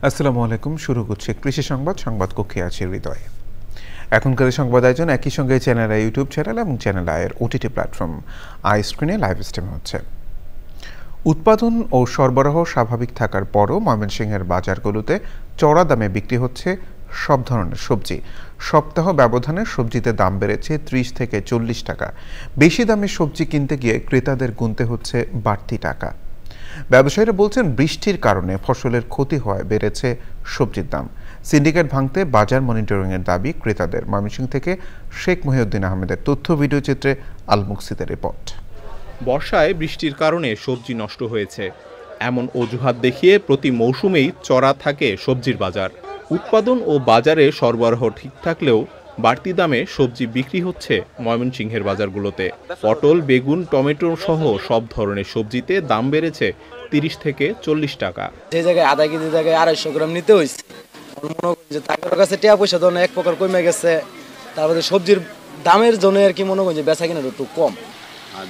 আসসালামু আলাইকুম। শুরু করছে কৃষি সংবাদ কক্ষে আছে হৃদয়। এখনকার সংবাদ আয়োজন একই সঙ্গে চ্যানেল আই ইউটিউব চ্যানেল এবং চ্যানেল আইয়ের ওটিটি প্ল্যাটফর্ম আই স্ক্রিনে লাইভ স্ট্রিম হচ্ছে। উৎপাদন ও সরবরাহ স্বাভাবিক থাকার পরও ময়মনসিংহের বাজারগুলোতে চড়া দামে বিক্রি হচ্ছে সব ধরনের সবজি। সপ্তাহ ব্যবধানে সবজিতে দাম বেড়েছে 30 থেকে 40 টাকা। বেশি দামে সবজি কিনতে গিয়ে ক্রেতাদের গুনতে হচ্ছে বাড়তি টাকা। ব্যবসায়ীরা বলছেন বৃষ্টির কারণে ফসলের ক্ষতি হওয়ায় বেড়েছে সবজির দাম। সিন্ডিকেট ভাঙতে বাজার মনিটরিংয়ের দাবি ক্রেতাদের। ময়মনসিংহ থেকে শেখ মহিউদ্দিন আহমেদের তথ্য ভিডিও চিত্রে আল মুকসিদের রিপোর্ট। বর্ষায় বৃষ্টির কারণে সবজি নষ্ট হয়েছে এমন অজুহাত দেখিয়ে প্রতি মৌসুমেই চড়া থাকে সবজির বাজার। উৎপাদন ও বাজারে সরবরাহ ঠিক থাকলেও বাড়তি দামে সবজি বিক্রি হচ্ছে ময়মনসিংহের বাজারগুলোতে। পটল, বেগুন, টমেটো সহ সব ধরনের সবজিতে দাম বেড়েছে 30 থেকে 40 টাকা। যে জায়গায় আধা কেজি জায়গায় 250 গ্রাম নিতে হয়েছে, মনে করি যে তাদের কাছে টাকা পয়সা তো এক প্রকার কমে গেছে। তারপরে সবজির দামের জন্য আর কি মনে করি যে বেচা কিনা একটু কম।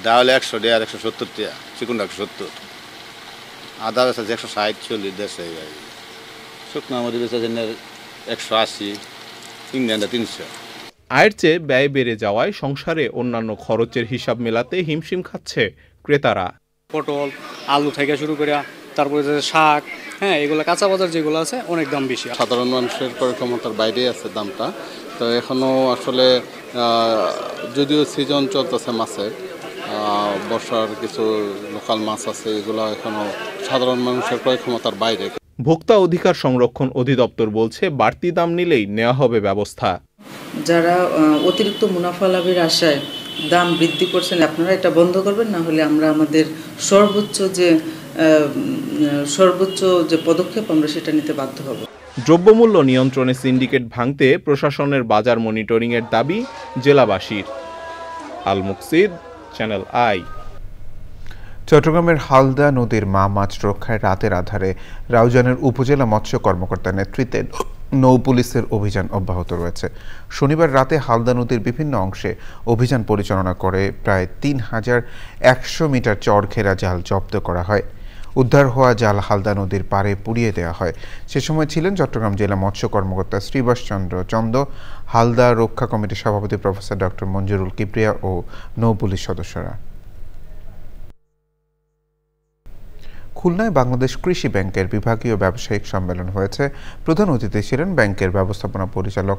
ডাল 100 টাকা, 170 টাকা, চিকুন 170, আদা বেচা 160, 40 দেশে, শুকনো মরিচ বেচা 180, ইংল্যান্ডে 300। আয়ের চেয়ে ব্যয় বেড়ে যাওয়ায় সংসারে অন্যান্য খরচের হিসাব মেলাতে হিমশিম খাচ্ছে ক্রেতারা। পটল, আলু থেকে শুরু করে তারপরে শাক, এগুলো কাঁচা বাজার যেগুলো আছে অনেক দাম বেশি। সাধারণ মানুষের ক্রয় ক্ষমতার বাইরে আছে দামটা। তো এখনও আসলে যদিও সিজন চলতেছে মাছের, বর্ষার কিছু লোকাল মাছ আছে, এগুলো এখনও সাধারণ মানুষের ক্রয় ক্ষমতার বাইরে। ভোক্তা অধিকার সংরক্ষণ অধিদপ্তর বলছে বাড়তি দাম নিলেই নেওয়া হবে ব্যবস্থা। যারা অতিরিক্ত মুনাফা লাভের আশায় দাম বৃদ্ধি করছেন, আপনারা এটা বন্ধ করবেন, না হলে আমরা আমাদের সর্বোচ্চ যে পদক্ষেপ আমরা সেটা নিতে বাধ্য হব। দ্রব্যমূল্য নিয়ন্ত্রণে সিন্ডিকেট ভাঙতে প্রশাসনের বাজার মনিটরিংয়ের দাবি জেলাবাসীর। আল মুকসিদ, চ্যানেল আই। চট্টগ্রামের হালদা নদীর মা মাছ রক্ষায় রাতের আধারে রাউজানের উপজেলা মৎস্য কর্মকর্তার নেতৃত্বে নৌ পুলিশের অভিযান অব্যাহত রয়েছে। শনিবার রাতে হালদা নদীর বিভিন্ন অংশে অভিযান পরিচালনা করে প্রায় 3100 মিটার চরঘেরা জাল জব্দ করা হয়। উদ্ধার হওয়া জাল হালদা নদীর পাড়ে পুড়িয়ে দেওয়া হয়। সে সময় ছিলেন চট্টগ্রাম জেলা মৎস্য কর্মকর্তা শ্রীবাস চন্দ্র চন্দ, হালদা রক্ষা কমিটির সভাপতি প্রফেসর ডক্টর মঞ্জুরুল কিবরিয়া ও নৌ পুলিশ সদস্যরা। খুলনায় বাংলাদেশ কৃষি ব্যাংকের বিভাগীয় ব্যবসায়িক সম্মেলন হয়েছে। প্রধান অতিথি ছিলেন ব্যাংকের ব্যবস্থাপনা পরিচালক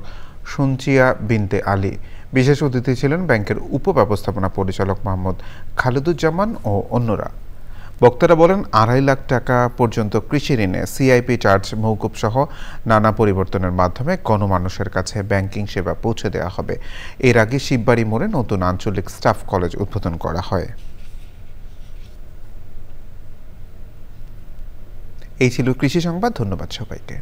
সুনচিয়া বিনতে আলী। বিশেষ অতিথি ছিলেন ব্যাংকের উপব্যবস্থাপনা পরিচালক মোহাম্মদ খালেদুজ্জামান ও অন্যরা। বক্তারা বলেন, 2.5 লাখ টাকা পর্যন্ত কৃষি ঋণে সিআইপি চার্জ মওকুফ সহ নানা পরিবর্তনের মাধ্যমে গণমানুষের কাছে ব্যাংকিং সেবা পৌঁছে দেওয়া হবে। এর আগে শিববাড়ি মোড়ে নতুন আঞ্চলিক স্টাফ কলেজ উদ্বোধন করা হয়। এই ছিল কৃষি সংবাদ। ধন্যবাদ সবাইকে।